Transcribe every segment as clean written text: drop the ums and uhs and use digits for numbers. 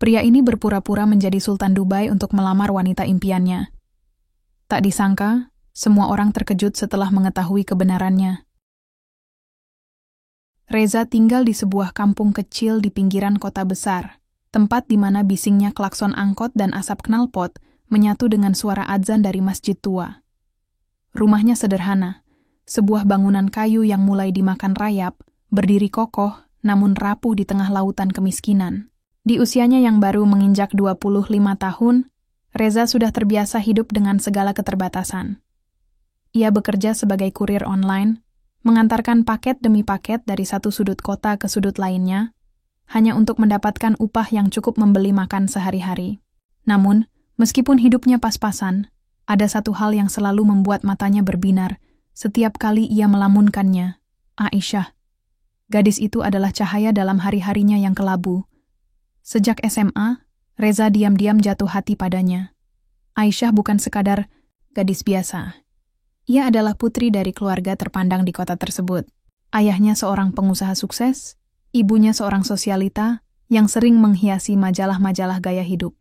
Pria ini berpura-pura menjadi Sultan Dubai untuk melamar wanita impiannya. Tak disangka, semua orang terkejut setelah mengetahui kebenarannya. Reza tinggal di sebuah kampung kecil di pinggiran kota besar, tempat di mana bisingnya klakson angkot dan asap knalpot menyatu dengan suara adzan dari masjid tua. Rumahnya sederhana, sebuah bangunan kayu yang mulai dimakan rayap, berdiri kokoh namun rapuh di tengah lautan kemiskinan. Di usianya yang baru menginjak 25 tahun, Reza sudah terbiasa hidup dengan segala keterbatasan. Ia bekerja sebagai kurir online, mengantarkan paket demi paket dari satu sudut kota ke sudut lainnya, hanya untuk mendapatkan upah yang cukup membeli makan sehari-hari. Namun, meskipun hidupnya pas-pasan, ada satu hal yang selalu membuat matanya berbinar setiap kali ia melamunkannya, Aisyah. Gadis itu adalah cahaya dalam hari-harinya yang kelabu. Sejak SMA, Reza diam-diam jatuh hati padanya. Aisyah bukan sekadar gadis biasa. Ia adalah putri dari keluarga terpandang di kota tersebut. Ayahnya seorang pengusaha sukses, ibunya seorang sosialita yang sering menghiasi majalah-majalah gaya hidup.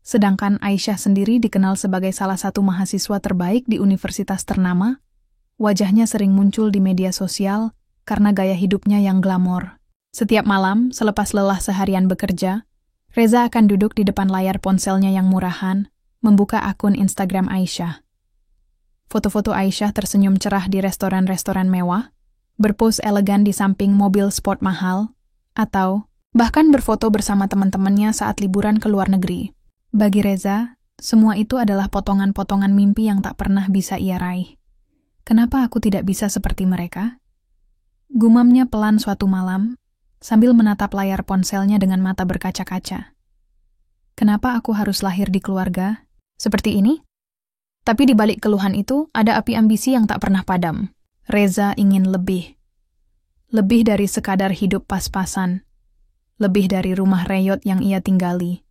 Sedangkan Aisyah sendiri dikenal sebagai salah satu mahasiswa terbaik di universitas ternama. Wajahnya sering muncul di media sosial karena gaya hidupnya yang glamor. Setiap malam, selepas lelah seharian bekerja, Reza akan duduk di depan layar ponselnya yang murahan, membuka akun Instagram Aisyah. Foto-foto Aisyah tersenyum cerah di restoran-restoran mewah, berpose elegan di samping mobil sport mahal, atau bahkan berfoto bersama teman-temannya saat liburan ke luar negeri. Bagi Reza, semua itu adalah potongan-potongan mimpi yang tak pernah bisa ia raih. Kenapa aku tidak bisa seperti mereka? Gumamnya pelan suatu malam, sambil menatap layar ponselnya dengan mata berkaca-kaca. Kenapa aku harus lahir di keluarga seperti ini? Tapi di balik keluhan itu, ada api ambisi yang tak pernah padam. Reza ingin lebih. Lebih dari sekadar hidup pas-pasan. Lebih dari rumah reyot yang ia tinggali.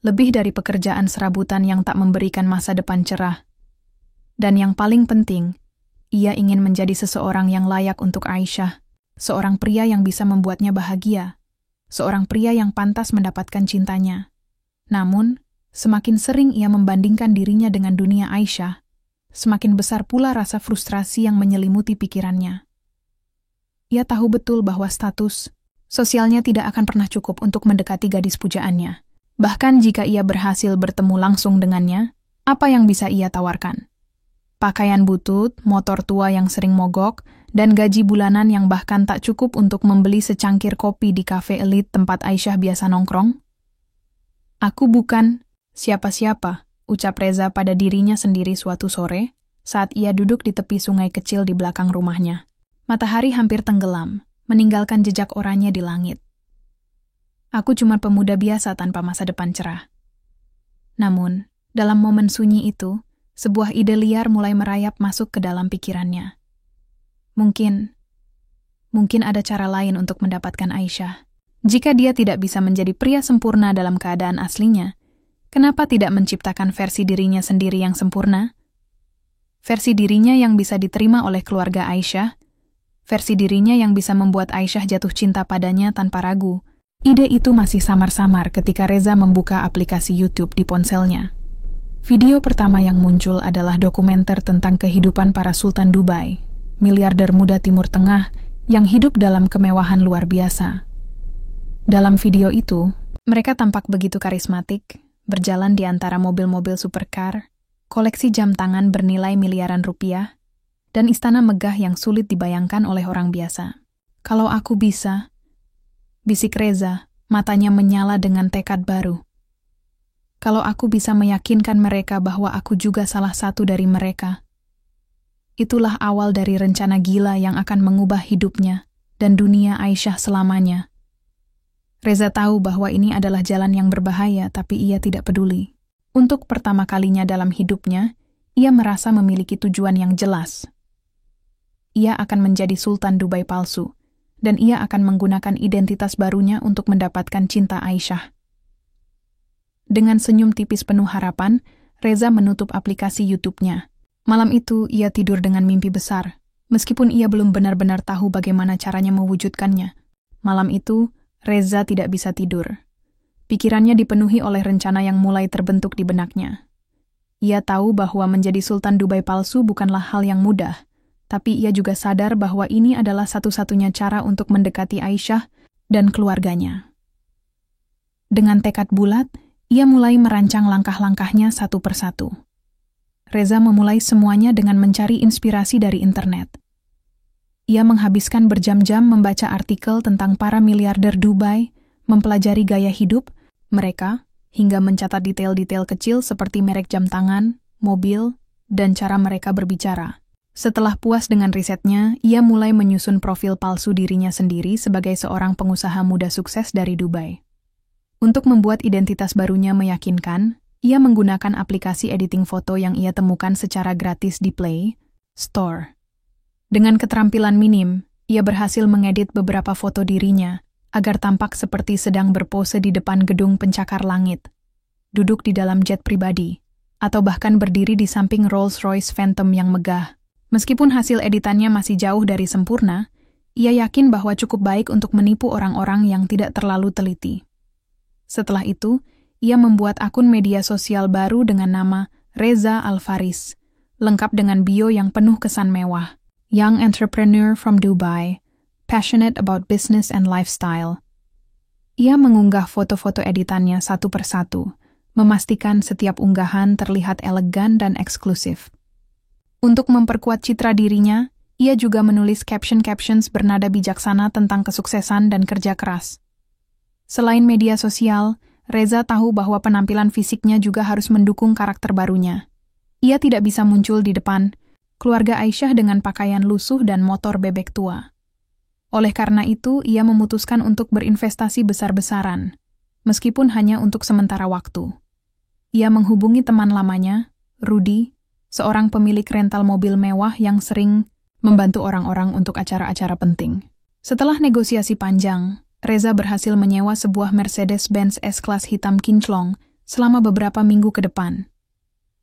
Lebih dari pekerjaan serabutan yang tak memberikan masa depan cerah. Dan yang paling penting, ia ingin menjadi seseorang yang layak untuk Aisyah, seorang pria yang bisa membuatnya bahagia, seorang pria yang pantas mendapatkan cintanya. Namun, semakin sering ia membandingkan dirinya dengan dunia Aisyah, semakin besar pula rasa frustrasi yang menyelimuti pikirannya. Ia tahu betul bahwa status sosialnya tidak akan pernah cukup untuk mendekati gadis pujaannya. Bahkan jika ia berhasil bertemu langsung dengannya, apa yang bisa ia tawarkan? Pakaian butut, motor tua yang sering mogok, dan gaji bulanan yang bahkan tak cukup untuk membeli secangkir kopi di kafe elit tempat Aisyah biasa nongkrong? Aku bukan siapa-siapa, ucap Reza pada dirinya sendiri suatu sore, saat ia duduk di tepi sungai kecil di belakang rumahnya. Matahari hampir tenggelam, meninggalkan jejak oranye di langit. Aku cuma pemuda biasa tanpa masa depan cerah. Namun, dalam momen sunyi itu, sebuah ide liar mulai merayap masuk ke dalam pikirannya. Mungkin ada cara lain untuk mendapatkan Aisyah. Jika dia tidak bisa menjadi pria sempurna dalam keadaan aslinya, kenapa tidak menciptakan versi dirinya sendiri yang sempurna? Versi dirinya yang bisa diterima oleh keluarga Aisyah, versi dirinya yang bisa membuat Aisyah jatuh cinta padanya tanpa ragu. Ide itu masih samar-samar ketika Reza membuka aplikasi YouTube di ponselnya. Video pertama yang muncul adalah dokumenter tentang kehidupan para Sultan Dubai, miliarder muda Timur Tengah yang hidup dalam kemewahan luar biasa. Dalam video itu, mereka tampak begitu karismatik, berjalan di antara mobil-mobil supercar, koleksi jam tangan bernilai miliaran rupiah, dan istana megah yang sulit dibayangkan oleh orang biasa. Kalau aku bisa, bisik Reza, matanya menyala dengan tekad baru. Kalau aku bisa meyakinkan mereka bahwa aku juga salah satu dari mereka. Itulah awal dari rencana gila yang akan mengubah hidupnya dan dunia Aisyah selamanya. Reza tahu bahwa ini adalah jalan yang berbahaya, tapi ia tidak peduli. Untuk pertama kalinya dalam hidupnya, ia merasa memiliki tujuan yang jelas. Ia akan menjadi Sultan Dubai palsu, dan ia akan menggunakan identitas barunya untuk mendapatkan cinta Aisyah. Dengan senyum tipis penuh harapan, Reza menutup aplikasi YouTube-nya. Malam itu, ia tidur dengan mimpi besar, meskipun ia belum benar-benar tahu bagaimana caranya mewujudkannya. Malam itu, Reza tidak bisa tidur. Pikirannya dipenuhi oleh rencana yang mulai terbentuk di benaknya. Ia tahu bahwa menjadi Sultan Dubai palsu bukanlah hal yang mudah, tapi ia juga sadar bahwa ini adalah satu-satunya cara untuk mendekati Aisyah dan keluarganya. Dengan tekad bulat, ia mulai merancang langkah-langkahnya satu persatu. Reza memulai semuanya dengan mencari inspirasi dari internet. Ia menghabiskan berjam-jam membaca artikel tentang para miliarder Dubai, mempelajari gaya hidup mereka, hingga mencatat detail-detail kecil seperti merek jam tangan, mobil, dan cara mereka berbicara. Setelah puas dengan risetnya, ia mulai menyusun profil palsu dirinya sendiri sebagai seorang pengusaha muda sukses dari Dubai. Untuk membuat identitas barunya meyakinkan, ia menggunakan aplikasi editing foto yang ia temukan secara gratis di Play Store. Dengan keterampilan minim, ia berhasil mengedit beberapa foto dirinya agar tampak seperti sedang berpose di depan gedung pencakar langit, duduk di dalam jet pribadi, atau bahkan berdiri di samping Rolls-Royce Phantom yang megah. Meskipun hasil editannya masih jauh dari sempurna, ia yakin bahwa cukup baik untuk menipu orang-orang yang tidak terlalu teliti. Setelah itu, ia membuat akun media sosial baru dengan nama Reza Al-Faris, lengkap dengan bio yang penuh kesan mewah. Young entrepreneur from Dubai, passionate about business and lifestyle. Ia mengunggah foto-foto editannya satu persatu, memastikan setiap unggahan terlihat elegan dan eksklusif. Untuk memperkuat citra dirinya, ia juga menulis caption-captions bernada bijaksana tentang kesuksesan dan kerja keras. Selain media sosial, Reza tahu bahwa penampilan fisiknya juga harus mendukung karakter barunya. Ia tidak bisa muncul di depan keluarga Aisyah dengan pakaian lusuh dan motor bebek tua. Oleh karena itu, ia memutuskan untuk berinvestasi besar-besaran, meskipun hanya untuk sementara waktu. Ia menghubungi teman lamanya, Rudy, seorang pemilik rental mobil mewah yang sering membantu orang-orang untuk acara-acara penting. Setelah negosiasi panjang, Reza berhasil menyewa sebuah Mercedes-Benz S-Class hitam kinclong selama beberapa minggu ke depan.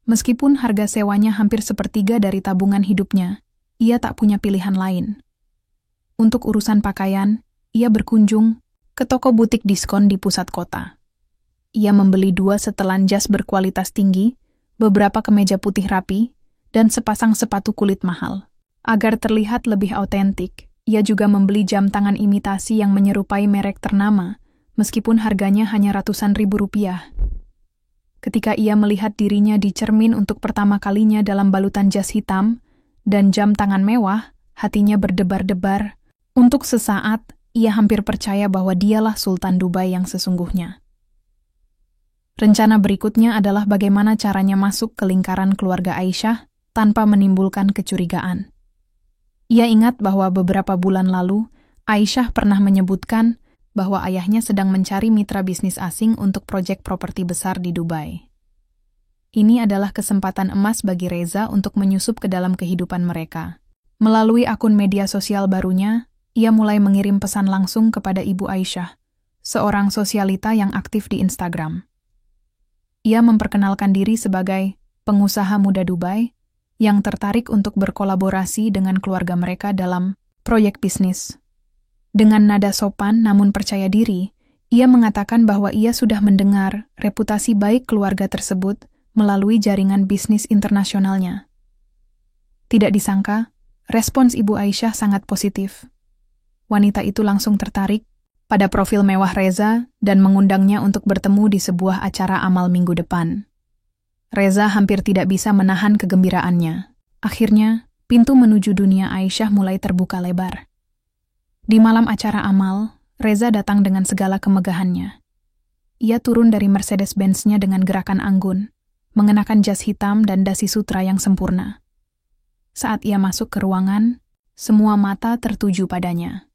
Meskipun harga sewanya hampir sepertiga dari tabungan hidupnya, ia tak punya pilihan lain. Untuk urusan pakaian, ia berkunjung ke toko butik diskon di pusat kota. Ia membeli 2 setelan jas berkualitas tinggi, beberapa kemeja putih rapi, dan sepasang sepatu kulit mahal. Agar terlihat lebih autentik, ia juga membeli jam tangan imitasi yang menyerupai merek ternama, meskipun harganya hanya ratusan ribu rupiah. Ketika ia melihat dirinya di cermin untuk pertama kalinya dalam balutan jas hitam dan jam tangan mewah, hatinya berdebar-debar. Untuk sesaat, ia hampir percaya bahwa dialah Sultan Dubai yang sesungguhnya. Rencana berikutnya adalah bagaimana caranya masuk ke lingkaran keluarga Aisyah tanpa menimbulkan kecurigaan. Ia ingat bahwa beberapa bulan lalu, Aisyah pernah menyebutkan bahwa ayahnya sedang mencari mitra bisnis asing untuk proyek properti besar di Dubai. Ini adalah kesempatan emas bagi Reza untuk menyusup ke dalam kehidupan mereka. Melalui akun media sosial barunya, ia mulai mengirim pesan langsung kepada Ibu Aisyah, seorang sosialita yang aktif di Instagram. Ia memperkenalkan diri sebagai pengusaha muda Dubai yang tertarik untuk berkolaborasi dengan keluarga mereka dalam proyek bisnis. Dengan nada sopan namun percaya diri, ia mengatakan bahwa ia sudah mendengar reputasi baik keluarga tersebut melalui jaringan bisnis internasionalnya. Tidak disangka, respons Ibu Aisyah sangat positif. Wanita itu langsung tertarik pada profil mewah Reza dan mengundangnya untuk bertemu di sebuah acara amal minggu depan. Reza hampir tidak bisa menahan kegembiraannya. Akhirnya, pintu menuju dunia Aisyah mulai terbuka lebar. Di malam acara amal, Reza datang dengan segala kemegahannya. Ia turun dari Mercedes-Benz-nya dengan gerakan anggun, mengenakan jas hitam dan dasi sutra yang sempurna. Saat ia masuk ke ruangan, semua mata tertuju padanya.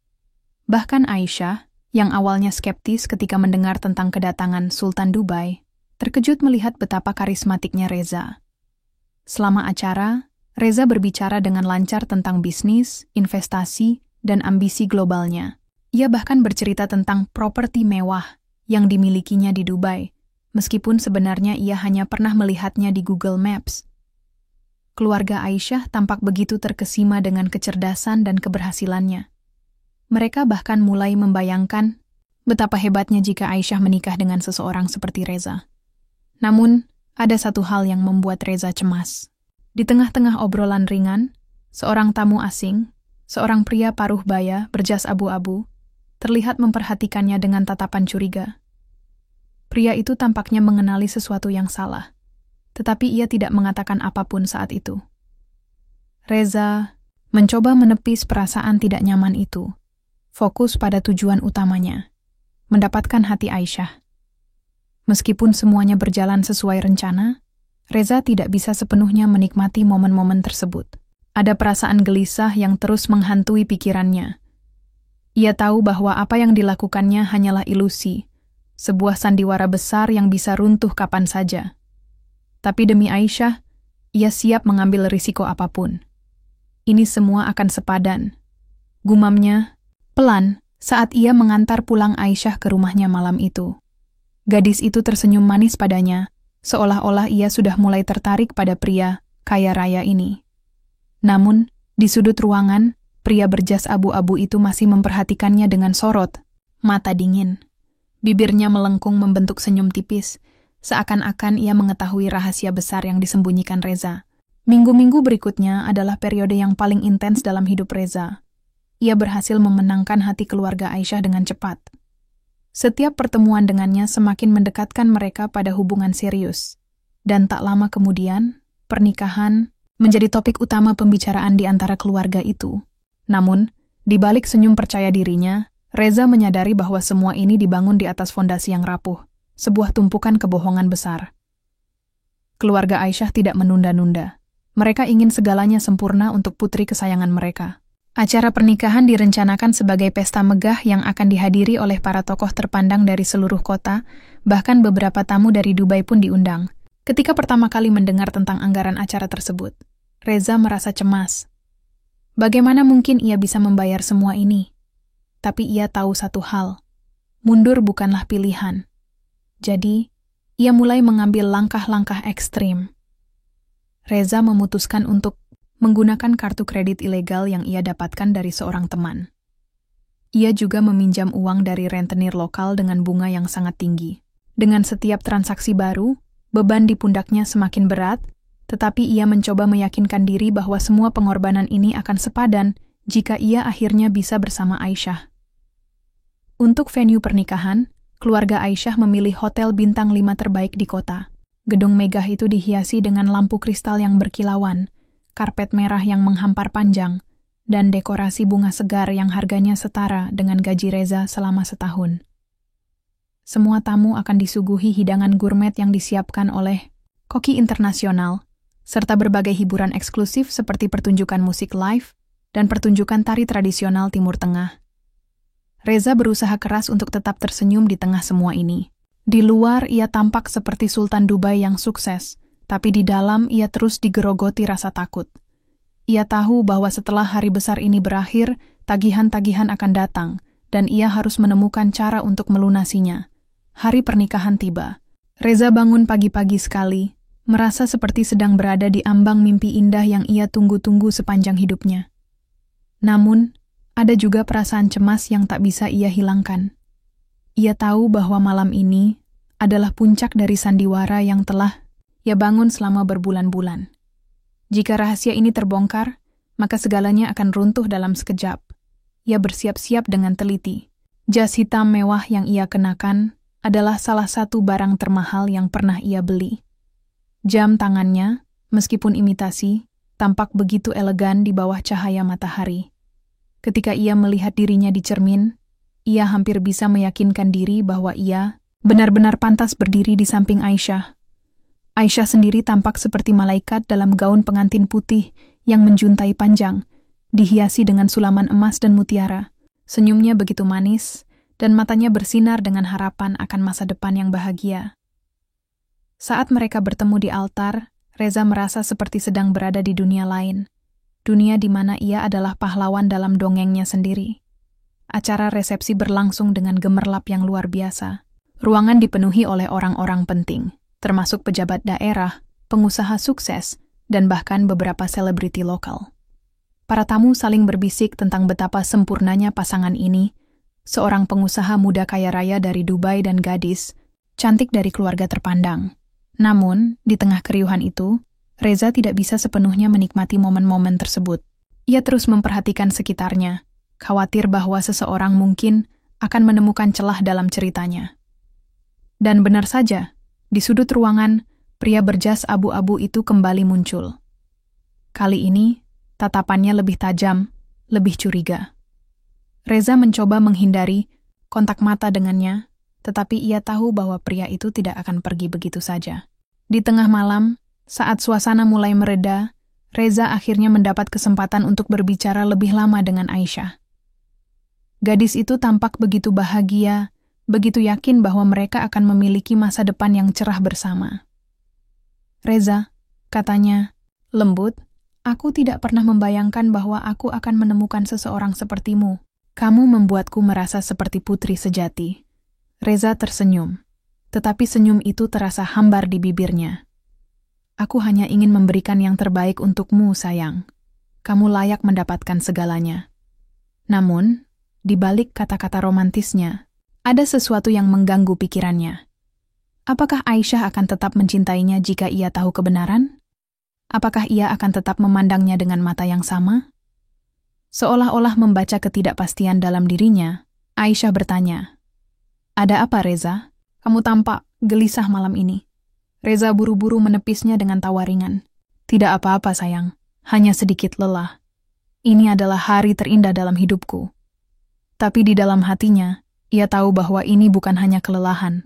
Bahkan Aisyah, yang awalnya skeptis ketika mendengar tentang kedatangan Sultan Dubai, terkejut melihat betapa karismatiknya Reza. Selama acara, Reza berbicara dengan lancar tentang bisnis, investasi, dan ambisi globalnya. Ia bahkan bercerita tentang properti mewah yang dimilikinya di Dubai, meskipun sebenarnya ia hanya pernah melihatnya di Google Maps. Keluarga Aisyah tampak begitu terkesima dengan kecerdasan dan keberhasilannya. Mereka bahkan mulai membayangkan Betapa hebatnya jika Aisyah menikah dengan seseorang seperti Reza. Namun, ada satu hal yang membuat Reza cemas. Di tengah-tengah obrolan ringan, seorang tamu asing, seorang pria paruh baya berjas abu-abu, terlihat memperhatikannya dengan tatapan curiga. Pria itu tampaknya mengenali sesuatu yang salah, tetapi ia tidak mengatakan apapun saat itu. Reza mencoba menepis perasaan tidak nyaman itu, fokus pada tujuan utamanya, mendapatkan hati Aisyah. Meskipun semuanya berjalan sesuai rencana, Reza tidak bisa sepenuhnya menikmati momen-momen tersebut. Ada perasaan gelisah yang terus menghantui pikirannya. Ia tahu bahwa apa yang dilakukannya hanyalah ilusi, sebuah sandiwara besar yang bisa runtuh kapan saja. Tapi demi Aisyah, ia siap mengambil risiko apapun. Ini semua akan sepadan. Gumamnya, pelan, saat ia mengantar pulang Aisyah ke rumahnya malam itu. Gadis itu tersenyum manis padanya, seolah-olah ia sudah mulai tertarik pada pria kaya raya ini. Namun, di sudut ruangan, pria berjas abu-abu itu masih memperhatikannya dengan sorot, mata dingin. Bibirnya melengkung membentuk senyum tipis, seakan-akan ia mengetahui rahasia besar yang disembunyikan Reza. Minggu-minggu berikutnya adalah periode yang paling intens dalam hidup Reza. Ia berhasil memenangkan hati keluarga Aisyah dengan cepat. Setiap pertemuan dengannya semakin mendekatkan mereka pada hubungan serius. Dan tak lama kemudian, pernikahan menjadi topik utama pembicaraan di antara keluarga itu. Namun, di balik senyum percaya dirinya, Reza menyadari bahwa semua ini dibangun di atas fondasi yang rapuh, sebuah tumpukan kebohongan besar. Keluarga Aisyah tidak menunda-nunda. Mereka ingin segalanya sempurna untuk putri kesayangan mereka. Acara pernikahan direncanakan sebagai pesta megah yang akan dihadiri oleh para tokoh terpandang dari seluruh kota, bahkan beberapa tamu dari Dubai pun diundang. Ketika pertama kali mendengar tentang anggaran acara tersebut, Reza merasa cemas. Bagaimana mungkin ia bisa membayar semua ini? Tapi ia tahu satu hal, mundur bukanlah pilihan. Jadi, ia mulai mengambil langkah-langkah ekstrim. Reza memutuskan untuk menggunakan kartu kredit ilegal yang ia dapatkan dari seorang teman. Ia juga meminjam uang dari rentenir lokal dengan bunga yang sangat tinggi. Dengan setiap transaksi baru, beban di pundaknya semakin berat, tetapi ia mencoba meyakinkan diri bahwa semua pengorbanan ini akan sepadan jika ia akhirnya bisa bersama Aisyah. Untuk venue pernikahan, keluarga Aisyah memilih hotel bintang 5 terbaik di kota. Gedung megah itu dihiasi dengan lampu kristal yang berkilauan, karpet merah yang menghampar panjang, dan dekorasi bunga segar yang harganya setara dengan gaji Reza selama setahun. Semua tamu akan disuguhi hidangan gourmet yang disiapkan oleh koki internasional, serta berbagai hiburan eksklusif seperti pertunjukan musik live dan pertunjukan tari tradisional Timur Tengah. Reza berusaha keras untuk tetap tersenyum di tengah semua ini. Di luar, ia tampak seperti Sultan Dubai yang sukses, tapi di dalam ia terus digerogoti rasa takut. Ia tahu bahwa setelah hari besar ini berakhir, tagihan-tagihan akan datang, dan ia harus menemukan cara untuk melunasinya. Hari pernikahan tiba. Reza bangun pagi-pagi sekali, merasa seperti sedang berada di ambang mimpi indah yang ia tunggu-tunggu sepanjang hidupnya. Namun, ada juga perasaan cemas yang tak bisa ia hilangkan. Ia tahu bahwa malam ini adalah puncak dari sandiwara yang telah ia bangun selama berbulan-bulan. Jika rahasia ini terbongkar, maka segalanya akan runtuh dalam sekejap. Ia bersiap-siap dengan teliti. Jas hitam mewah yang ia kenakan adalah salah satu barang termahal yang pernah ia beli. Jam tangannya, meskipun imitasi, tampak begitu elegan di bawah cahaya matahari. Ketika ia melihat dirinya di cermin, ia hampir bisa meyakinkan diri bahwa ia benar-benar pantas berdiri di samping Aisyah. Aisyah sendiri tampak seperti malaikat dalam gaun pengantin putih yang menjuntai panjang, dihiasi dengan sulaman emas dan mutiara. Senyumnya begitu manis, dan matanya bersinar dengan harapan akan masa depan yang bahagia. Saat mereka bertemu di altar, Reza merasa seperti sedang berada di dunia lain. Dunia di mana ia adalah pahlawan dalam dongengnya sendiri. Acara resepsi berlangsung dengan gemerlap yang luar biasa. Ruangan dipenuhi oleh orang-orang penting, termasuk pejabat daerah, pengusaha sukses, dan bahkan beberapa selebriti lokal. Para tamu saling berbisik tentang betapa sempurnanya pasangan ini, seorang pengusaha muda kaya raya dari Dubai dan gadis, cantik dari keluarga terpandang. Namun, di tengah keriuhan itu, Reza tidak bisa sepenuhnya menikmati momen-momen tersebut. Ia terus memperhatikan sekitarnya, khawatir bahwa seseorang mungkin akan menemukan celah dalam ceritanya. Dan benar saja, di sudut ruangan, pria berjas abu-abu itu kembali muncul. Kali ini, tatapannya lebih tajam, lebih curiga. Reza mencoba menghindari kontak mata dengannya, tetapi ia tahu bahwa pria itu tidak akan pergi begitu saja. Di tengah malam, saat suasana mulai mereda, Reza akhirnya mendapat kesempatan untuk berbicara lebih lama dengan Aisyah. Gadis itu tampak begitu bahagia, begitu yakin bahwa mereka akan memiliki masa depan yang cerah bersama. "Reza," katanya, lembut, "aku tidak pernah membayangkan bahwa aku akan menemukan seseorang sepertimu. Kamu membuatku merasa seperti putri sejati." Reza tersenyum, tetapi senyum itu terasa hambar di bibirnya. "Aku hanya ingin memberikan yang terbaik untukmu, sayang. Kamu layak mendapatkan segalanya." Namun, di balik kata-kata romantisnya, ada sesuatu yang mengganggu pikirannya. Apakah Aisyah akan tetap mencintainya jika ia tahu kebenaran? Apakah ia akan tetap memandangnya dengan mata yang sama? Seolah-olah membaca ketidakpastian dalam dirinya, Aisyah bertanya, "Ada apa, Reza? Kamu tampak gelisah malam ini." Reza buru-buru menepisnya dengan tawa ringan. "Tidak apa-apa, sayang. Hanya sedikit lelah. Ini adalah hari terindah dalam hidupku." Tapi di dalam hatinya, ia tahu bahwa ini bukan hanya kelelahan.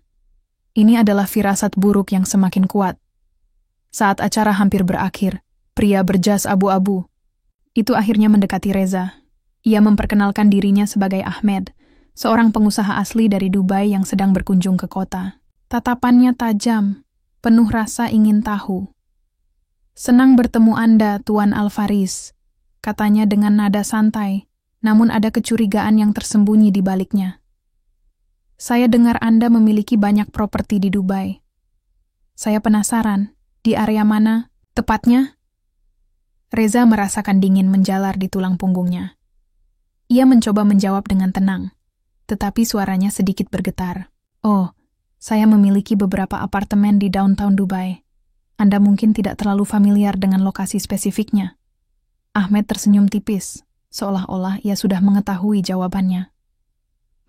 Ini adalah firasat buruk yang semakin kuat. Saat acara hampir berakhir, pria berjas abu-abu itu akhirnya mendekati Reza. Ia memperkenalkan dirinya sebagai Ahmed, seorang pengusaha asli dari Dubai yang sedang berkunjung ke kota. Tatapannya tajam, penuh rasa ingin tahu. "Senang bertemu Anda, Tuan Alfaris," katanya dengan nada santai, namun ada kecurigaan yang tersembunyi di baliknya. "Saya dengar Anda memiliki banyak properti di Dubai. Saya penasaran, di area mana, tepatnya?" Reza merasakan dingin menjalar di tulang punggungnya. Ia mencoba menjawab dengan tenang, tetapi suaranya sedikit bergetar. "Oh, saya memiliki beberapa apartemen di downtown Dubai. Anda mungkin tidak terlalu familiar dengan lokasi spesifiknya." Ahmed tersenyum tipis, seolah-olah ia sudah mengetahui jawabannya.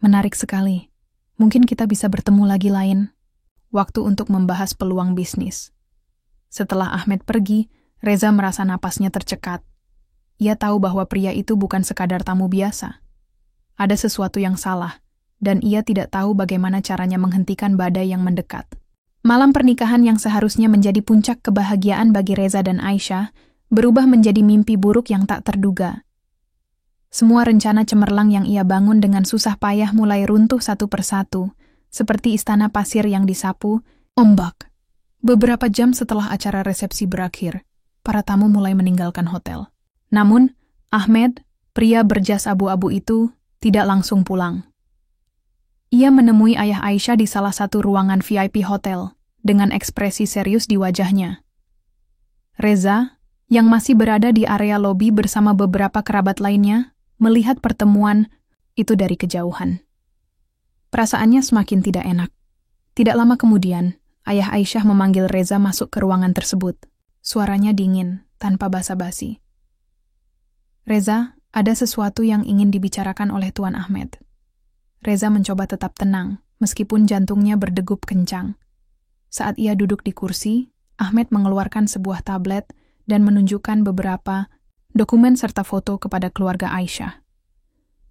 "Menarik sekali. Mungkin kita bisa bertemu lagi lain waktu untuk membahas peluang bisnis." Setelah Ahmed pergi, Reza merasa napasnya tercekat. Ia tahu bahwa pria itu bukan sekadar tamu biasa. Ada sesuatu yang salah, dan ia tidak tahu bagaimana caranya menghentikan badai yang mendekat. Malam pernikahan yang seharusnya menjadi puncak kebahagiaan bagi Reza dan Aisyah, berubah menjadi mimpi buruk yang tak terduga. Semua rencana cemerlang yang ia bangun dengan susah payah mulai runtuh satu persatu, seperti istana pasir yang disapu ombak. Beberapa jam setelah acara resepsi berakhir, para tamu mulai meninggalkan hotel. Namun, Ahmed, pria berjas abu-abu itu, tidak langsung pulang. Ia menemui ayah Aisyah di salah satu ruangan VIP hotel, dengan ekspresi serius di wajahnya. Reza, yang masih berada di area lobi bersama beberapa kerabat lainnya, melihat pertemuan itu dari kejauhan. Perasaannya semakin tidak enak. Tidak lama kemudian, ayah Aisyah memanggil Reza masuk ke ruangan tersebut. Suaranya dingin, tanpa basa-basi. "Reza, ada sesuatu yang ingin dibicarakan oleh Tuan Ahmed." Reza mencoba tetap tenang, meskipun jantungnya berdegup kencang. Saat ia duduk di kursi, Ahmed mengeluarkan sebuah tablet dan menunjukkan beberapa dokumen serta foto kepada keluarga Aisyah.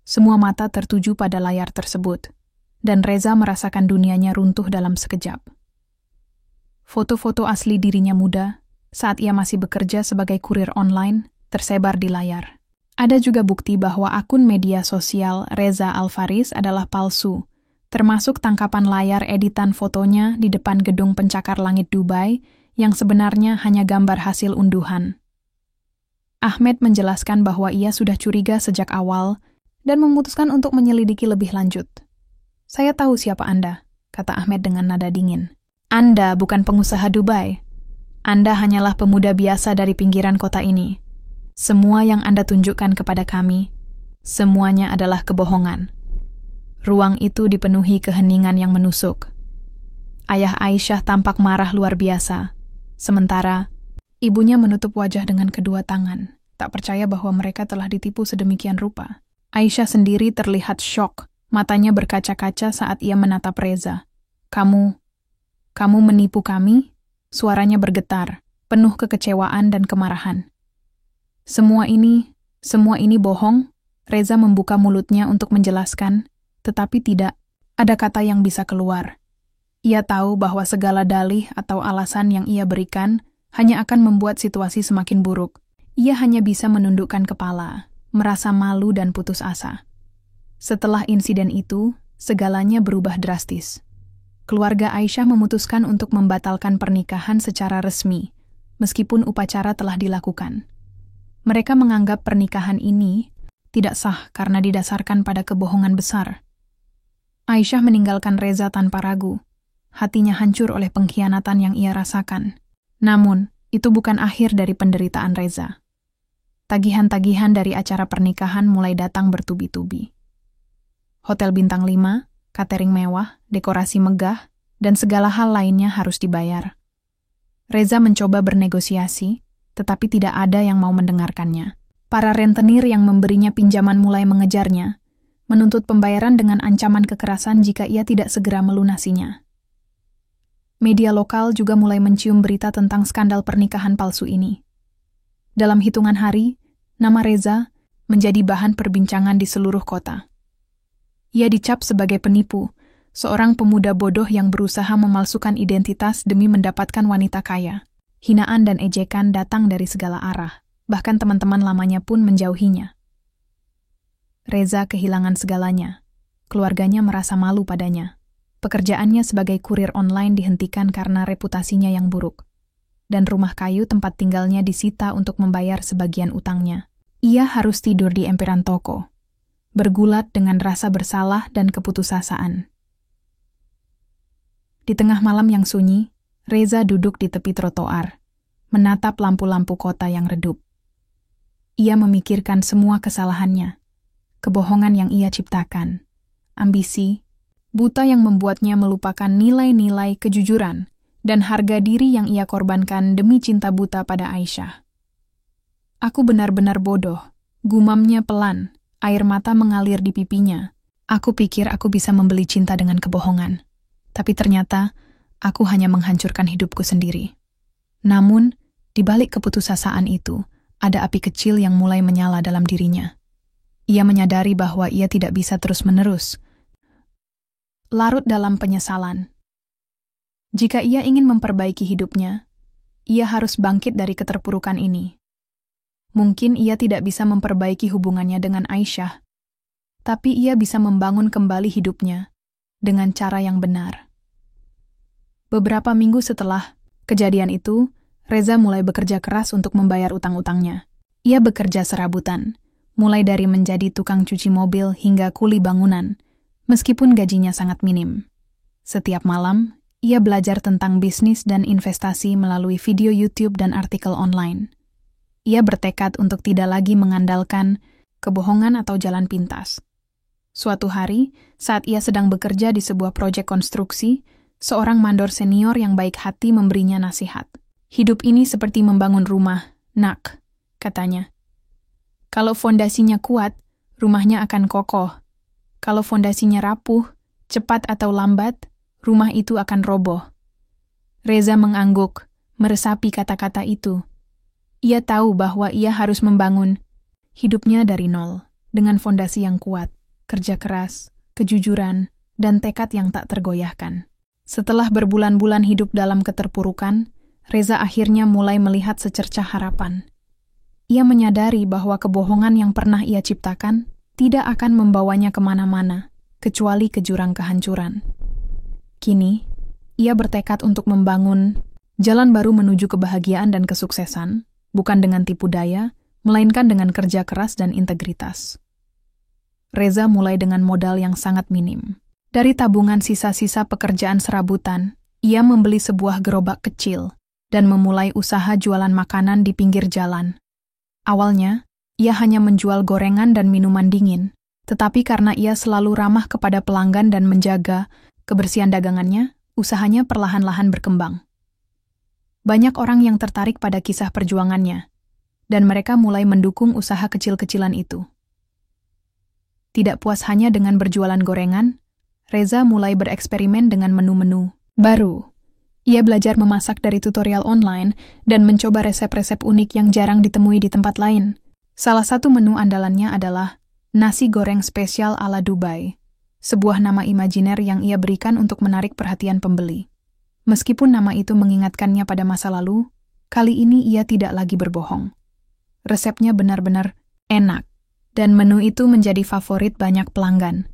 Semua mata tertuju pada layar tersebut, dan Reza merasakan dunianya runtuh dalam sekejap. Foto-foto asli dirinya muda, saat ia masih bekerja sebagai kurir online, tersebar di layar. Ada juga bukti bahwa akun media sosial Reza Alfaris adalah palsu, termasuk tangkapan layar editan fotonya di depan gedung pencakar langit Dubai yang sebenarnya hanya gambar hasil unduhan. Ahmed menjelaskan bahwa ia sudah curiga sejak awal dan memutuskan untuk menyelidiki lebih lanjut. "Saya tahu siapa Anda," kata Ahmed dengan nada dingin. "Anda bukan pengusaha Dubai. Anda hanyalah pemuda biasa dari pinggiran kota ini. Semua yang Anda tunjukkan kepada kami, semuanya adalah kebohongan." Ruang itu dipenuhi keheningan yang menusuk. Ayah Aisyah tampak marah luar biasa, sementara ibunya menutup wajah dengan kedua tangan, tak percaya bahwa mereka telah ditipu sedemikian rupa. Aisyah sendiri terlihat syok, matanya berkaca-kaca saat ia menatap Reza. Kamu menipu kami?" Suaranya bergetar, penuh kekecewaan dan kemarahan. Semua ini bohong." Reza membuka mulutnya untuk menjelaskan, tetapi tidak ada kata yang bisa keluar. Ia tahu bahwa segala dalih atau alasan yang ia berikan hanya akan membuat situasi semakin buruk. Ia hanya bisa menundukkan kepala, merasa malu dan putus asa. Setelah insiden itu, segalanya berubah drastis. Keluarga Aisyah memutuskan untuk membatalkan pernikahan secara resmi, meskipun upacara telah dilakukan. Mereka menganggap pernikahan ini tidak sah karena didasarkan pada kebohongan besar. Aisyah meninggalkan Reza tanpa ragu. Hatinya hancur oleh pengkhianatan yang ia rasakan. Namun, itu bukan akhir dari penderitaan Reza. Tagihan-tagihan dari acara pernikahan mulai datang bertubi-tubi. Hotel bintang 5, catering mewah, dekorasi megah, dan segala hal lainnya harus dibayar. Reza mencoba bernegosiasi, tetapi tidak ada yang mau mendengarkannya. Para rentenir yang memberinya pinjaman mulai mengejarnya, menuntut pembayaran dengan ancaman kekerasan jika ia tidak segera melunasinya. Media lokal juga mulai mencium berita tentang skandal pernikahan palsu ini. Dalam hitungan hari, nama Reza menjadi bahan perbincangan di seluruh kota. Ia dicap sebagai penipu, seorang pemuda bodoh yang berusaha memalsukan identitas demi mendapatkan wanita kaya. Hinaan dan ejekan datang dari segala arah, bahkan teman-teman lamanya pun menjauhinya. Reza kehilangan segalanya. Keluarganya merasa malu padanya. Pekerjaannya sebagai kurir online dihentikan karena reputasinya yang buruk. Dan rumah kayu tempat tinggalnya disita untuk membayar sebagian utangnya. Ia harus tidur di emperan toko, bergulat dengan rasa bersalah dan keputusasaan. Di tengah malam yang sunyi, Reza duduk di tepi trotoar, menatap lampu-lampu kota yang redup. Ia memikirkan semua kesalahannya, kebohongan yang ia ciptakan, ambisi, buta yang membuatnya melupakan nilai-nilai kejujuran, dan harga diri yang ia korbankan demi cinta buta pada Aisyah. "Aku benar-benar bodoh," gumamnya pelan, air mata mengalir di pipinya. "Aku pikir aku bisa membeli cinta dengan kebohongan. Tapi ternyata, aku hanya menghancurkan hidupku sendiri." Namun, di balik keputusasaan itu, ada api kecil yang mulai menyala dalam dirinya. Ia menyadari bahwa ia tidak bisa terus-menerus larut dalam penyesalan. Jika ia ingin memperbaiki hidupnya, ia harus bangkit dari keterpurukan ini. Mungkin ia tidak bisa memperbaiki hubungannya dengan Aisyah, tapi ia bisa membangun kembali hidupnya dengan cara yang benar. Beberapa minggu setelah kejadian itu, Reza mulai bekerja keras untuk membayar utang-utangnya. Ia bekerja serabutan, mulai dari menjadi tukang cuci mobil hingga kuli bangunan, meskipun gajinya sangat minim. Setiap malam, ia belajar tentang bisnis dan investasi melalui video YouTube dan artikel online. Ia bertekad untuk tidak lagi mengandalkan kebohongan atau jalan pintas. Suatu hari, saat ia sedang bekerja di sebuah proyek konstruksi, seorang mandor senior yang baik hati memberinya nasihat. "Hidup ini seperti membangun rumah, nak," katanya. "Kalau fondasinya kuat, rumahnya akan kokoh. Kalau fondasinya rapuh, cepat atau lambat, rumah itu akan roboh." Reza mengangguk, meresapi kata-kata itu. Ia tahu bahwa ia harus membangun hidupnya dari nol, dengan fondasi yang kuat, kerja keras, kejujuran, dan tekad yang tak tergoyahkan. Setelah berbulan-bulan hidup dalam keterpurukan, Reza akhirnya mulai melihat secercah harapan. Ia menyadari bahwa kebohongan yang pernah ia ciptakan tidak akan membawanya kemana-mana, kecuali ke jurang kehancuran. Kini, ia bertekad untuk membangun jalan baru menuju kebahagiaan dan kesuksesan, bukan dengan tipu daya, melainkan dengan kerja keras dan integritas. Reza mulai dengan modal yang sangat minim. Dari tabungan sisa-sisa pekerjaan serabutan, ia membeli sebuah gerobak kecil dan memulai usaha jualan makanan di pinggir jalan. Awalnya, ia hanya menjual gorengan dan minuman dingin, Tetapi karena ia selalu ramah kepada pelanggan dan menjaga kebersihan dagangannya, usahanya perlahan-lahan berkembang. Banyak orang yang tertarik pada kisah perjuangannya, dan mereka mulai mendukung usaha kecil-kecilan itu. Tidak puas hanya dengan berjualan gorengan, Reza mulai bereksperimen dengan menu-menu baru. Ia belajar memasak dari tutorial online dan mencoba resep-resep unik yang jarang ditemui di tempat lain. Salah satu menu andalannya adalah nasi goreng spesial ala Dubai, sebuah nama imajiner yang ia berikan untuk menarik perhatian pembeli. Meskipun nama itu mengingatkannya pada masa lalu, kali ini ia tidak lagi berbohong. Resepnya benar-benar enak, dan menu itu menjadi favorit banyak pelanggan.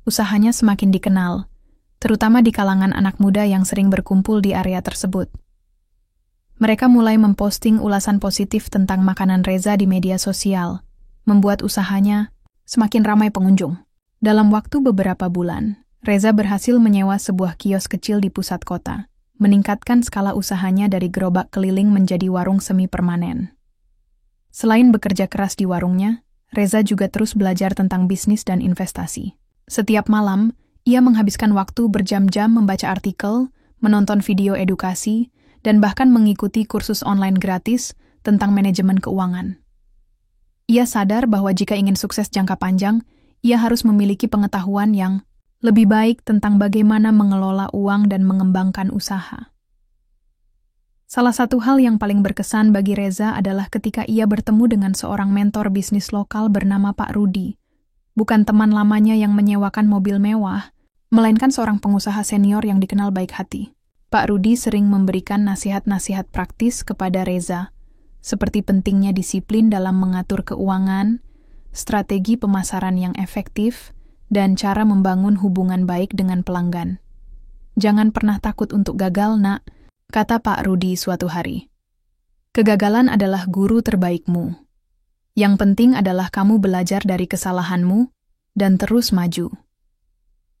Usahanya semakin dikenal, terutama di kalangan anak muda yang sering berkumpul di area tersebut. Mereka mulai memposting ulasan positif tentang makanan Reza di media sosial, membuat usahanya semakin ramai pengunjung. Dalam waktu beberapa bulan, Reza berhasil menyewa sebuah kios kecil di pusat kota, meningkatkan skala usahanya dari gerobak keliling menjadi warung semi-permanen. Selain bekerja keras di warungnya, Reza juga terus belajar tentang bisnis dan investasi. Setiap malam, ia menghabiskan waktu berjam-jam membaca artikel, menonton video edukasi, dan bahkan mengikuti kursus online gratis tentang manajemen keuangan. Ia sadar bahwa jika ingin sukses jangka panjang, ia harus memiliki pengetahuan yang lebih baik tentang bagaimana mengelola uang dan mengembangkan usaha. Salah satu hal yang paling berkesan bagi Reza adalah ketika ia bertemu dengan seorang mentor bisnis lokal bernama Pak Rudi. Bukan teman lamanya yang menyewakan mobil mewah, melainkan seorang pengusaha senior yang dikenal baik hati. Pak Rudi sering memberikan nasihat-nasihat praktis kepada Reza, seperti pentingnya disiplin dalam mengatur keuangan, strategi pemasaran yang efektif, dan cara membangun hubungan baik dengan pelanggan. "Jangan pernah takut untuk gagal, Nak," kata Pak Rudi suatu hari. "Kegagalan adalah guru terbaikmu. Yang penting adalah kamu belajar dari kesalahanmu dan terus maju."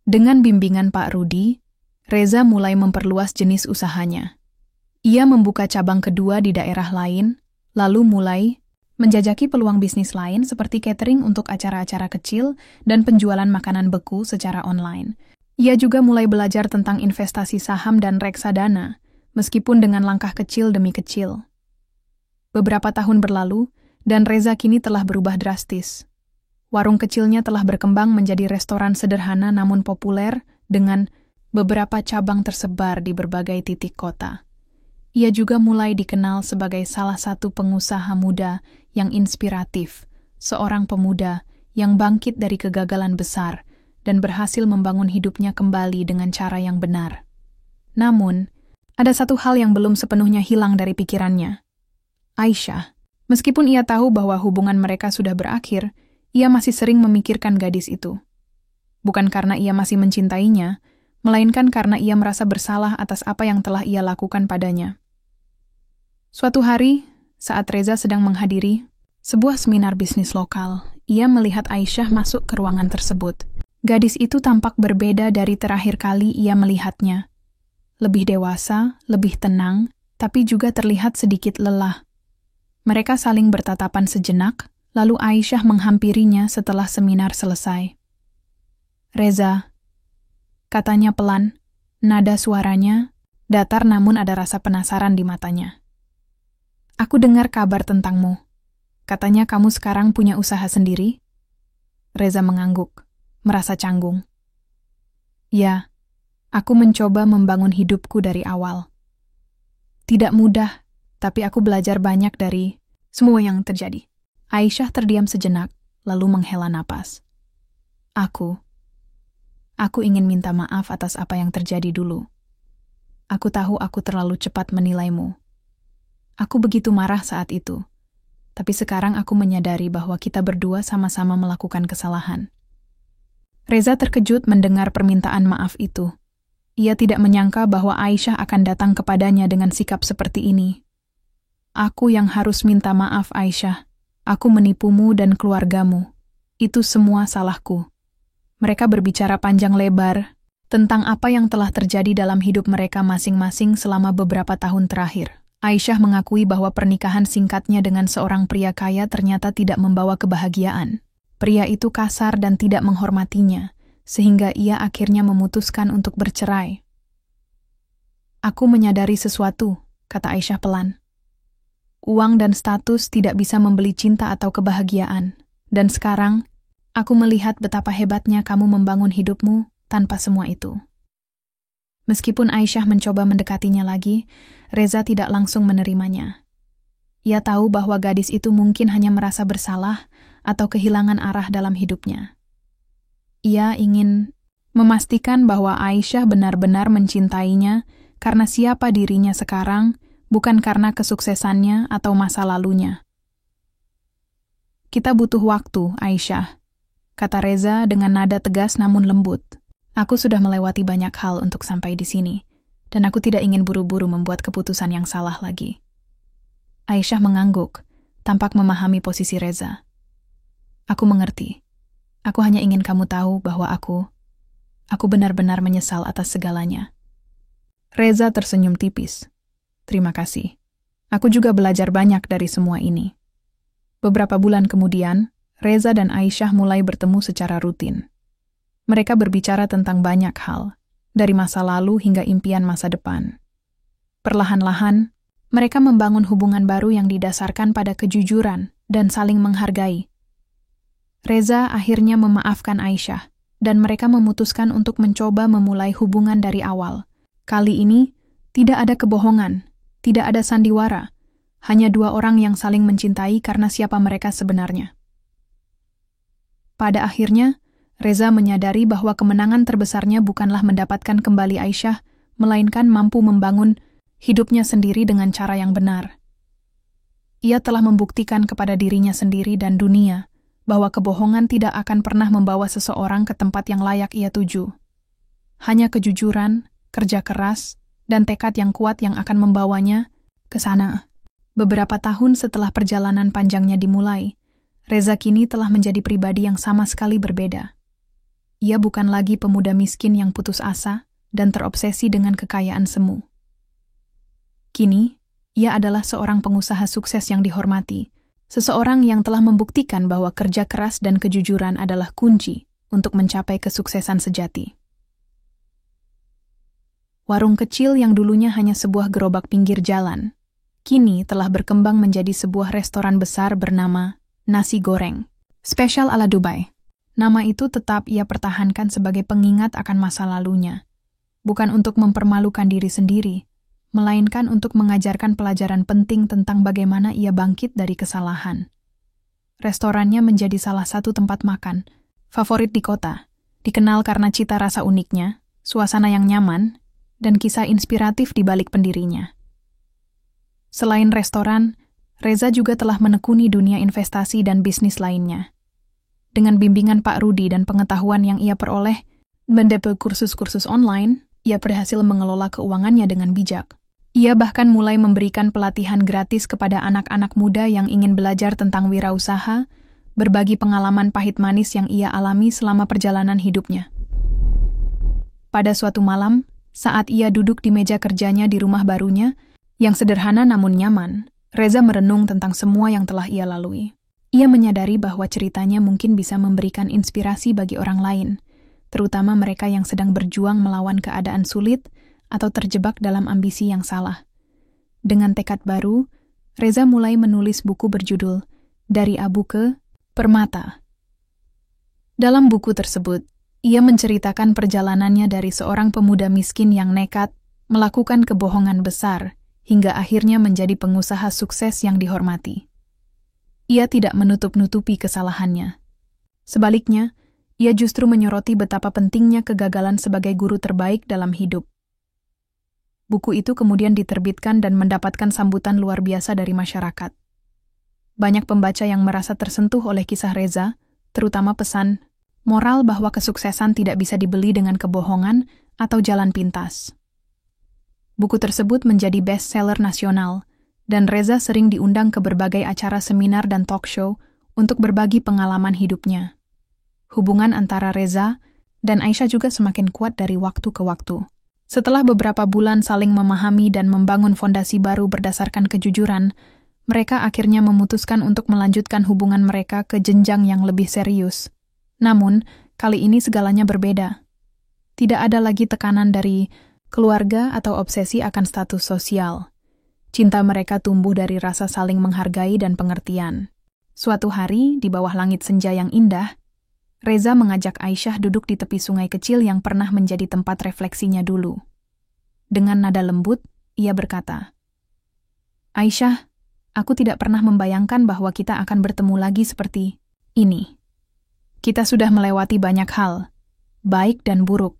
Dengan bimbingan Pak Rudi, Reza mulai memperluas jenis usahanya. Ia membuka cabang kedua di daerah lain, lalu mulai menjajaki peluang bisnis lain seperti catering untuk acara-acara kecil dan penjualan makanan beku secara online. Ia juga mulai belajar tentang investasi saham dan reksadana, meskipun dengan langkah kecil demi kecil. Beberapa tahun berlalu, dan Reza kini telah berubah drastis. Warung kecilnya telah berkembang menjadi restoran sederhana namun populer dengan beberapa cabang tersebar di berbagai titik kota. Ia juga mulai dikenal sebagai salah satu pengusaha muda yang inspiratif, seorang pemuda yang bangkit dari kegagalan besar dan berhasil membangun hidupnya kembali dengan cara yang benar. Namun, ada satu hal yang belum sepenuhnya hilang dari pikirannya. Aisyah. Meskipun ia tahu bahwa hubungan mereka sudah berakhir, ia masih sering memikirkan gadis itu. Bukan karena ia masih mencintainya, melainkan karena ia merasa bersalah atas apa yang telah ia lakukan padanya. Suatu hari, saat Reza sedang menghadiri sebuah seminar bisnis lokal, ia melihat Aisyah masuk ke ruangan tersebut. Gadis itu tampak berbeda dari terakhir kali ia melihatnya. Lebih dewasa, lebih tenang, tapi juga terlihat sedikit lelah. Mereka saling bertatapan sejenak, lalu Aisyah menghampirinya setelah seminar selesai. "Reza," katanya pelan, nada suaranya datar namun ada rasa penasaran di matanya. "Aku dengar kabar tentangmu. Katanya kamu sekarang punya usaha sendiri?" Reza mengangguk, merasa canggung. "Ya, aku mencoba membangun hidupku dari awal. Tidak mudah, tapi aku belajar banyak dari semua yang terjadi." Aisyah terdiam sejenak, lalu menghela napas. Aku ingin minta maaf atas apa yang terjadi dulu. Aku tahu aku terlalu cepat menilaimu. Aku begitu marah saat itu. Tapi sekarang aku menyadari bahwa kita berdua sama-sama melakukan kesalahan." Reza terkejut mendengar permintaan maaf itu. Ia tidak menyangka bahwa Aisyah akan datang kepadanya dengan sikap seperti ini. "Aku yang harus minta maaf, Aisyah. Aku menipumu dan keluargamu. Itu semua salahku." Mereka berbicara panjang lebar tentang apa yang telah terjadi dalam hidup mereka masing-masing selama beberapa tahun terakhir. Aisyah mengakui bahwa pernikahan singkatnya dengan seorang pria kaya ternyata tidak membawa kebahagiaan. Pria itu kasar dan tidak menghormatinya, sehingga ia akhirnya memutuskan untuk bercerai. Aku menyadari sesuatu, kata Aisyah pelan. Uang dan status tidak bisa membeli cinta atau kebahagiaan, dan sekarang aku melihat betapa hebatnya kamu membangun hidupmu tanpa semua itu. Meskipun Aisyah mencoba mendekatinya lagi, Reza tidak langsung menerimanya. Ia tahu bahwa gadis itu mungkin hanya merasa bersalah atau kehilangan arah dalam hidupnya. Ia ingin memastikan bahwa Aisyah benar-benar mencintainya karena siapa dirinya sekarang, bukan karena kesuksesannya atau masa lalunya. Kita butuh waktu, Aisyah, kata Reza dengan nada tegas namun lembut. Aku sudah melewati banyak hal untuk sampai di sini, dan aku tidak ingin buru-buru membuat keputusan yang salah lagi. Aisyah mengangguk, tampak memahami posisi Reza. Aku mengerti. Aku hanya ingin kamu tahu bahwa aku benar-benar menyesal atas segalanya. Reza tersenyum tipis. Terima kasih. Aku juga belajar banyak dari semua ini. Beberapa bulan kemudian, Reza dan Aisyah mulai bertemu secara rutin. Mereka berbicara tentang banyak hal, dari masa lalu hingga impian masa depan. Perlahan-lahan, mereka membangun hubungan baru yang didasarkan pada kejujuran dan saling menghargai. Reza akhirnya memaafkan Aisyah, dan mereka memutuskan untuk mencoba memulai hubungan dari awal. Kali ini, tidak ada kebohongan, tidak ada sandiwara, hanya dua orang yang saling mencintai karena siapa mereka sebenarnya. Pada akhirnya, Reza menyadari bahwa kemenangan terbesarnya bukanlah mendapatkan kembali Aisyah, melainkan mampu membangun hidupnya sendiri dengan cara yang benar. Ia telah membuktikan kepada dirinya sendiri dan dunia bahwa kebohongan tidak akan pernah membawa seseorang ke tempat yang layak ia tuju. Hanya kejujuran, kerja keras, dan tekad yang kuat yang akan membawanya ke sana. Beberapa tahun setelah perjalanan panjangnya dimulai, Reza kini telah menjadi pribadi yang sama sekali berbeda. Ia bukan lagi pemuda miskin yang putus asa dan terobsesi dengan kekayaan semu. Kini, ia adalah seorang pengusaha sukses yang dihormati, seseorang yang telah membuktikan bahwa kerja keras dan kejujuran adalah kunci untuk mencapai kesuksesan sejati. Warung kecil yang dulunya hanya sebuah gerobak pinggir jalan, kini telah berkembang menjadi sebuah restoran besar bernama Nasi Goreng, spesial ala Dubai. Nama itu tetap ia pertahankan sebagai pengingat akan masa lalunya, bukan untuk mempermalukan diri sendiri, melainkan untuk mengajarkan pelajaran penting tentang bagaimana ia bangkit dari kesalahan. Restorannya menjadi salah satu tempat makan favorit di kota, dikenal karena cita rasa uniknya, suasana yang nyaman, dan kisah inspiratif di balik pendirinya. Selain restoran, Reza juga telah menekuni dunia investasi dan bisnis lainnya. Dengan bimbingan Pak Rudi dan pengetahuan yang ia peroleh, mendapat kursus-kursus online, ia berhasil mengelola keuangannya dengan bijak. Ia bahkan mulai memberikan pelatihan gratis kepada anak-anak muda yang ingin belajar tentang wirausaha, berbagi pengalaman pahit manis yang ia alami selama perjalanan hidupnya. Pada suatu malam, saat ia duduk di meja kerjanya di rumah barunya, yang sederhana namun nyaman, Reza merenung tentang semua yang telah ia lalui. Ia menyadari bahwa ceritanya mungkin bisa memberikan inspirasi bagi orang lain, terutama mereka yang sedang berjuang melawan keadaan sulit atau terjebak dalam ambisi yang salah. Dengan tekad baru, Reza mulai menulis buku berjudul Dari Abu ke Permata. Dalam buku tersebut, ia menceritakan perjalanannya dari seorang pemuda miskin yang nekat melakukan kebohongan besar hingga akhirnya menjadi pengusaha sukses yang dihormati. Ia tidak menutup-nutupi kesalahannya. Sebaliknya, ia justru menyoroti betapa pentingnya kegagalan sebagai guru terbaik dalam hidup. Buku itu kemudian diterbitkan dan mendapatkan sambutan luar biasa dari masyarakat. Banyak pembaca yang merasa tersentuh oleh kisah Reza, terutama pesan moral bahwa kesuksesan tidak bisa dibeli dengan kebohongan atau jalan pintas. Buku tersebut menjadi bestseller nasional, dan Reza sering diundang ke berbagai acara seminar dan talk show untuk berbagi pengalaman hidupnya. Hubungan antara Reza dan Aisyah juga semakin kuat dari waktu ke waktu. Setelah beberapa bulan saling memahami dan membangun fondasi baru berdasarkan kejujuran, Mereka akhirnya memutuskan untuk melanjutkan hubungan mereka ke jenjang yang lebih serius. Namun, kali ini segalanya berbeda. Tidak ada lagi tekanan dari keluarga atau obsesi akan status sosial. Cinta mereka tumbuh dari rasa saling menghargai dan pengertian. Suatu hari, di bawah langit senja yang indah, Reza mengajak Aisyah duduk di tepi sungai kecil yang pernah menjadi tempat refleksinya dulu. Dengan nada lembut, ia berkata, "Aisyah, aku tidak pernah membayangkan bahwa kita akan bertemu lagi seperti ini. Kita sudah melewati banyak hal, baik dan buruk.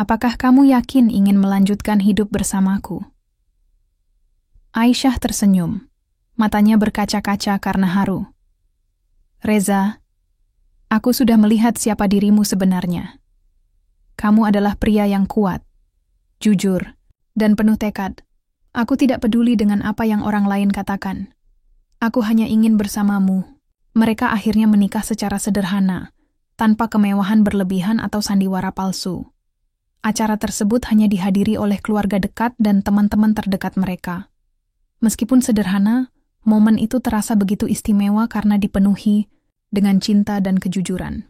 Apakah kamu yakin ingin melanjutkan hidup bersamaku?" Aisyah tersenyum, matanya berkaca-kaca karena haru. "Reza, aku sudah melihat siapa dirimu sebenarnya. Kamu adalah pria yang kuat, jujur, dan penuh tekad. Aku tidak peduli dengan apa yang orang lain katakan. Aku hanya ingin bersamamu." Mereka akhirnya menikah secara sederhana, tanpa kemewahan berlebihan atau sandiwara palsu. Acara tersebut hanya dihadiri oleh keluarga dekat dan teman-teman terdekat mereka. Meskipun sederhana, momen itu terasa begitu istimewa karena dipenuhi dengan cinta dan kejujuran.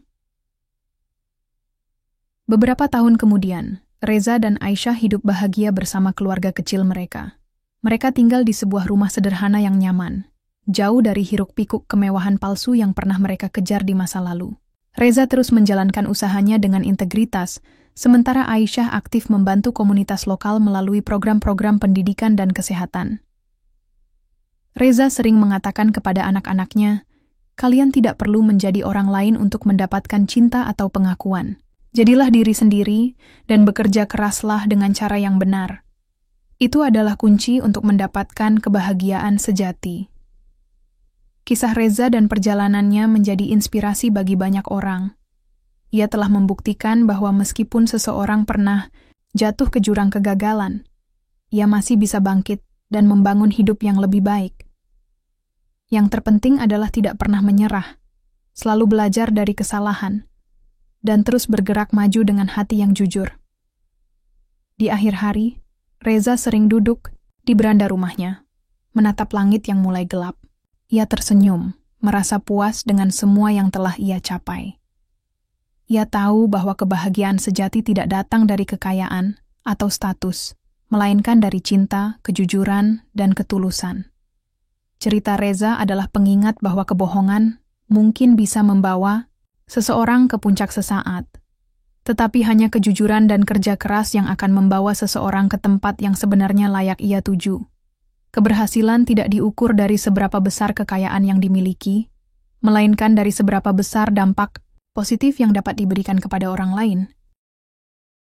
Beberapa tahun kemudian, Reza dan Aisyah hidup bahagia bersama keluarga kecil mereka. Mereka tinggal di sebuah rumah sederhana yang nyaman, jauh dari hiruk-pikuk kemewahan palsu yang pernah mereka kejar di masa lalu. Reza terus menjalankan usahanya dengan integritas, sementara Aisyah aktif membantu komunitas lokal melalui program-program pendidikan dan kesehatan. Reza sering mengatakan kepada anak-anaknya, "Kalian tidak perlu menjadi orang lain untuk mendapatkan cinta atau pengakuan. Jadilah diri sendiri dan bekerja keraslah dengan cara yang benar. Itu adalah kunci untuk mendapatkan kebahagiaan sejati." Kisah Reza dan perjalanannya menjadi inspirasi bagi banyak orang. Ia telah membuktikan bahwa meskipun seseorang pernah jatuh ke jurang kegagalan, ia masih bisa bangkit dan membangun hidup yang lebih baik. Yang terpenting adalah tidak pernah menyerah, selalu belajar dari kesalahan, dan terus bergerak maju dengan hati yang jujur. Di akhir hari, Reza sering duduk di beranda rumahnya, menatap langit yang mulai gelap. Ia tersenyum, merasa puas dengan semua yang telah ia capai. Ia tahu bahwa kebahagiaan sejati tidak datang dari kekayaan atau status, melainkan dari cinta, kejujuran, dan ketulusan. Cerita Reza adalah pengingat bahwa kebohongan mungkin bisa membawa seseorang ke puncak sesaat, tetapi hanya kejujuran dan kerja keras yang akan membawa seseorang ke tempat yang sebenarnya layak ia tuju. Keberhasilan tidak diukur dari seberapa besar kekayaan yang dimiliki, melainkan dari seberapa besar dampak positif yang dapat diberikan kepada orang lain.